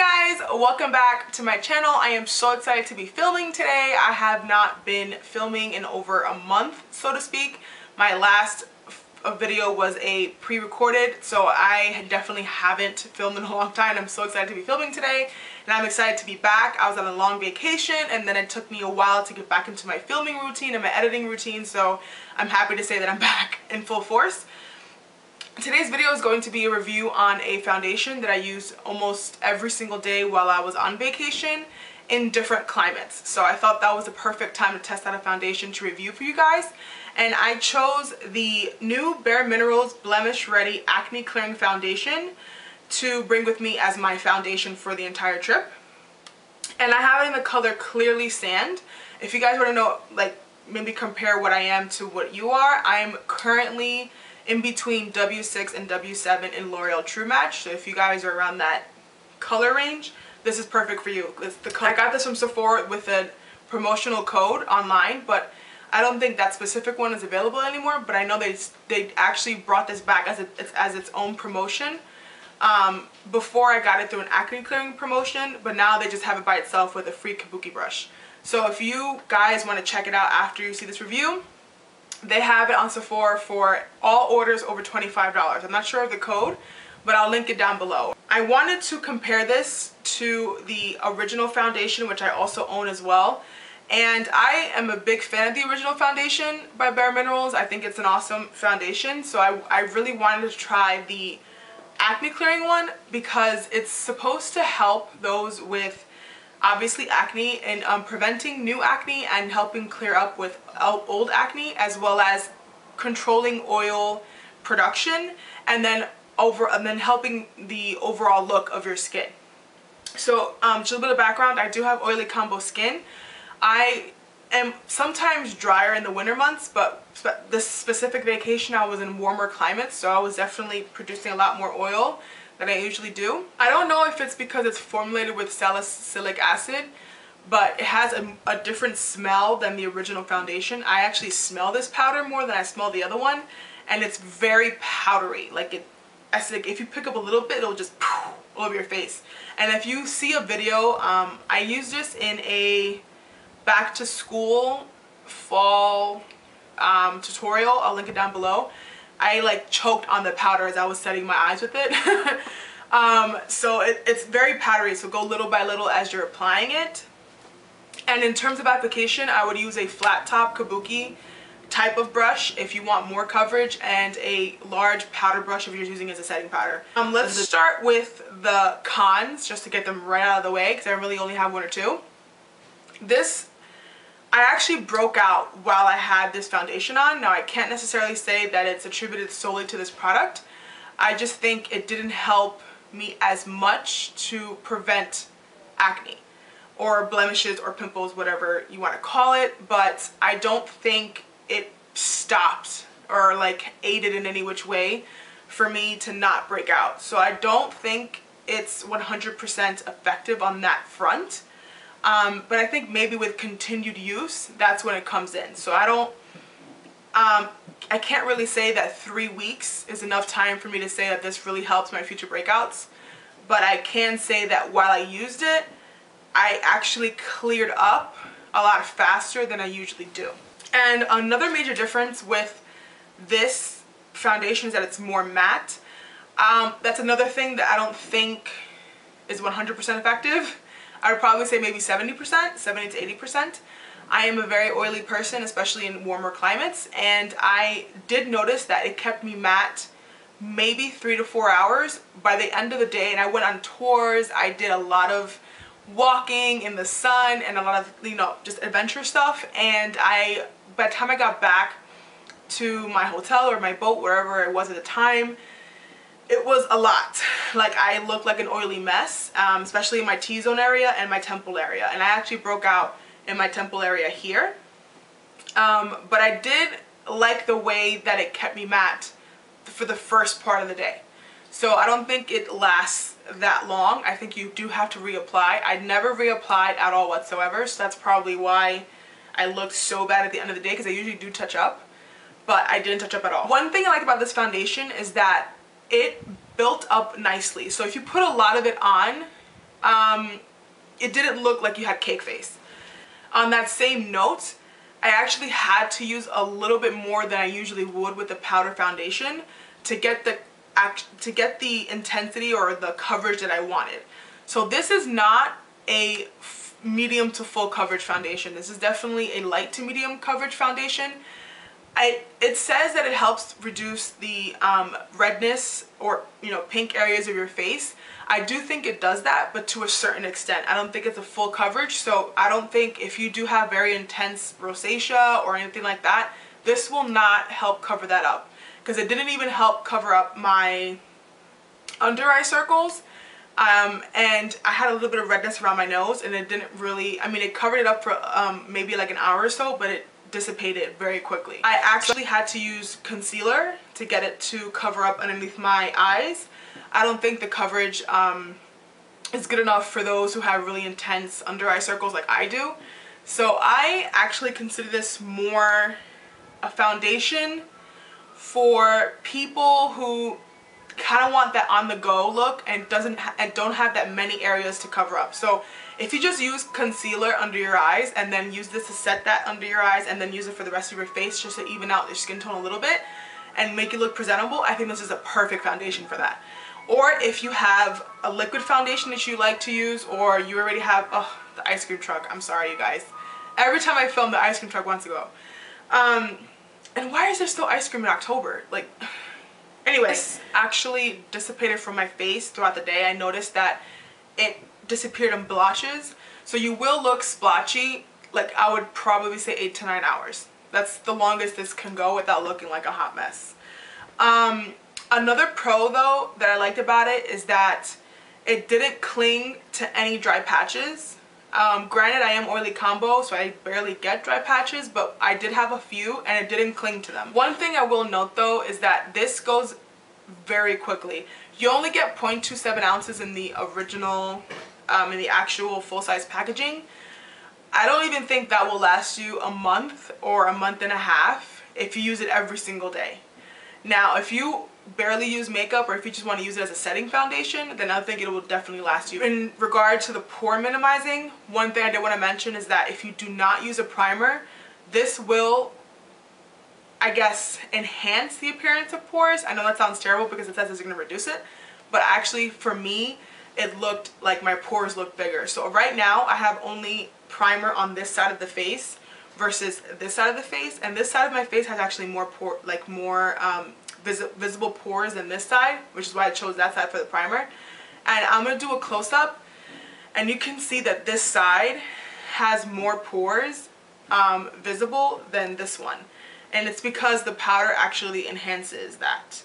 guys, welcome back to my channel. I am so excited to be filming today. I have not been filming in over a month, so to speak. My last video was a pre-recorded, so I definitely haven't filmed in a long time. I'm so excited to be filming today, and I'm excited to be back. I was on a long vacation, and then it took me a while to get back into my filming routine and my editing routine, so I'm happy to say that I'm back in full force. Today's video is going to be a review on a foundation that I used almost every single day while I was on vacation in different climates. So I thought that was a perfect time to test out a foundation to review for you guys. And I chose the new bareMinerals Blemish Ready Acne Clearing Foundation to bring with me as my foundation for the entire trip. And I have it in the color Clearly Sand. If you guys want to know, like, maybe compare what I am to what you are, I'm currently in between W6 and W7 in L'Oreal True Match. So if you guys are around that color range, this is perfect for you. It's the color. I got this from Sephora with a promotional code online, but I don't think that specific one is available anymore. But I know they actually brought this back as its own promotion. Before I got it through an acne clearing promotion, but now they just have it by itself with a free kabuki brush. So if you guys want to check it out after you see this review, they have it on Sephora for all orders over $25. I'm not sure of the code, but I'll link it down below. I wanted to compare this to the original foundation, which I also own as well. And I am a big fan of the original foundation by bareMinerals. I think it's an awesome foundation. So I really wanted to try the acne clearing one because it's supposed to help those with obviously acne and preventing new acne and helping clear up with old acne, as well as controlling oil production and then helping the overall look of your skin. So just a little bit of background, I do have oily combo skin. I am sometimes drier in the winter months, but this specific vacation I was in warmer climates, so I was definitely producing a lot more oil than I usually do. I don't know if it's because it's formulated with salicylic acid, but it has a different smell than the original foundation. I actually smell this powder more than I smell the other one, and it's very powdery. Like if you pick up a little bit, it'll just poof all over your face. And if you see a video, I used this in a back to school fall tutorial. I'll link it down below. I like choked on the powder as I was setting my eyes with it. So it's very powdery, so go little by little as you're applying it. And in terms of application, I would use a flat top kabuki type of brush if you want more coverage, and a large powder brush if you're using it as a setting powder. Let's start with the cons just to get them right out of the way, because I really only have one or two. I actually broke out while I had this foundation on. Now I can't necessarily say that it's attributed solely to this product. I just think it didn't help me as much to prevent acne or blemishes or pimples, whatever you want to call it, but I don't think it stopped or like aided in any which way for me to not break out. So I don't think it's 100% effective on that front. But I think maybe with continued use, that's when it comes in. So I can't really say that 3 weeks is enough time for me to say that this really helps my future breakouts. But I can say that while I used it, I actually cleared up a lot faster than I usually do. And another major difference with this foundation is that it's more matte. That's another thing that I don't think is 100% effective. I would probably say maybe 70%, 70 to 80%. I am a very oily person, especially in warmer climates, and I did notice that it kept me matte maybe 3 to 4 hours by the end of the day. And I went on tours, I did a lot of walking in the sun and a lot of, you know, just adventure stuff, and by the time I got back to my hotel or my boat, wherever I was at the time, it was a lot. Like, I looked like an oily mess, especially in my T-zone area and my temple area. And I actually broke out in my temple area here. But I did like the way that it kept me matte for the first part of the day. So I don't think it lasts that long. I think you do have to reapply. I never reapplied at all whatsoever, so that's probably why I looked so bad at the end of the day, because I usually do touch up, but I didn't touch up at all. One thing I like about this foundation is that it built up nicely. So if you put a lot of it on, it didn't look like you had cake face. On that same note, I actually had to use a little bit more than I usually would with the powder foundation to get the intensity or the coverage that I wanted. So this is not a medium to full coverage foundation. This is definitely a light to medium coverage foundation. It says that it helps reduce the redness or, you know, pink areas of your face. I do think it does that, but to a certain extent. I don't think it's a full coverage, so I don't think if you do have very intense rosacea or anything like that, this will not help cover that up. Because it didn't even help cover up my under eye circles. And I had a little bit of redness around my nose, and it didn't really, I mean, it covered it up for maybe like an hour or so, but it dissipated very quickly. I actually had to use concealer to get it to cover up underneath my eyes. I don't think the coverage is good enough for those who have really intense under eye circles like I do. So I actually consider this more a foundation for people who kind of want that on the go look and don't have that many areas to cover up. So if you just use concealer under your eyes and then use this to set that under your eyes and then use it for the rest of your face just to even out your skin tone a little bit and make it look presentable, I think this is a perfect foundation for that. Or if you have a liquid foundation that you like to use, or you already have, oh, the ice cream truck, I'm sorry you guys. Every time I film, the ice cream truck wants to go. And why is there still ice cream in October? Like, anyway, this actually dissipated from my face throughout the day. I noticed that it disappeared in blotches. So you will look splotchy, like I would probably say 8 to 9 hours. That's the longest this can go without looking like a hot mess. Another pro though that I liked about it is that it didn't cling to any dry patches. Granted, I am oily combo, so I barely get dry patches, but I did have a few and it didn't cling to them. One thing I will note though is that this goes very quickly. You only get 0.27 ounces in the original, in the actual full-size packaging. I don't even think that will last you a month or a month and a half if you use it every single day. Now, if you barely use makeup or if you just want to use it as a setting foundation, then I think it will definitely last you. In regard to the pore minimizing, one thing I did want to mention is that if you do not use a primer, this will, I guess, enhance the appearance of pores. I know that sounds terrible because it says it's going to reduce it, but actually for me, it looked like my pores looked bigger. So right now I have only primer on this side of the face versus this side of the face, and this side of my face has actually more pore, like more visible pores than this side, which is why I chose that side for the primer. And I'm going to do a close-up, and you can see that this side has more pores visible than this one, and it's because the powder actually enhances that.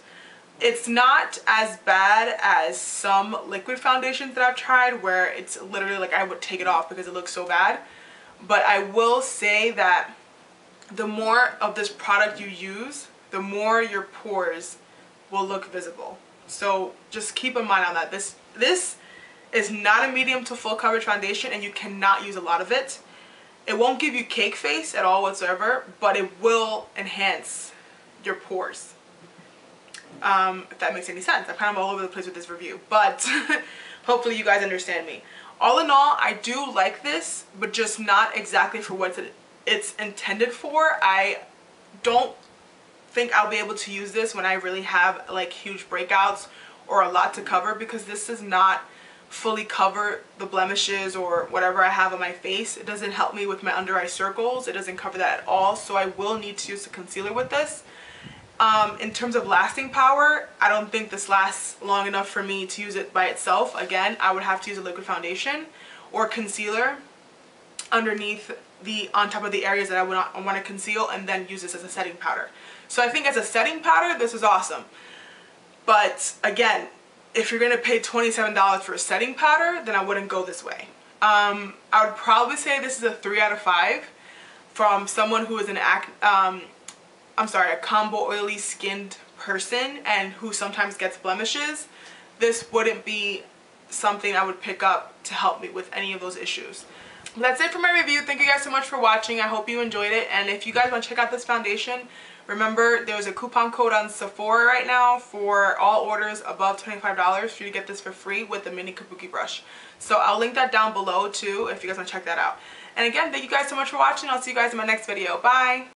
It's not as bad as some liquid foundations that I've tried where it's literally like I would take it off because it looks so bad, but I will say that the more of this product you use, the more your pores will look visible. So just keep in mind on that. This is not a medium to full coverage foundation, and you cannot use a lot of it. It won't give you cake face at all whatsoever, but it will enhance your pores. If that makes any sense. I'm kind of all over the place with this review, but hopefully you guys understand me. All in all, I do like this, but just not exactly for what it's intended for. I don't think I'll be able to use this when I really have like huge breakouts or a lot to cover, because this does not fully cover the blemishes or whatever I have on my face. It doesn't help me with my under eye circles. It doesn't cover that at all, so I will need to use a concealer with this. In terms of lasting power, I don't think this lasts long enough for me to use it by itself. Again, I would have to use a liquid foundation or concealer underneath on top of the areas that I want to conceal, and then use this as a setting powder. So I think as a setting powder, this is awesome. But again, if you're going to pay $27 for a setting powder, then I wouldn't go this way. I would probably say this is a 3 out of 5 from someone who is an a combo oily skinned person and who sometimes gets blemishes. This wouldn't be something I would pick up to help me with any of those issues. That's it for my review. Thank you guys so much for watching. I hope you enjoyed it, and if you guys want to check out this foundation, Remember, there's a coupon code on Sephora right now for all orders above $25 for you to get this for free with the mini kabuki brush. So I'll link that down below too if you guys want to check that out. And again, thank you guys so much for watching. I'll see you guys in my next video. Bye!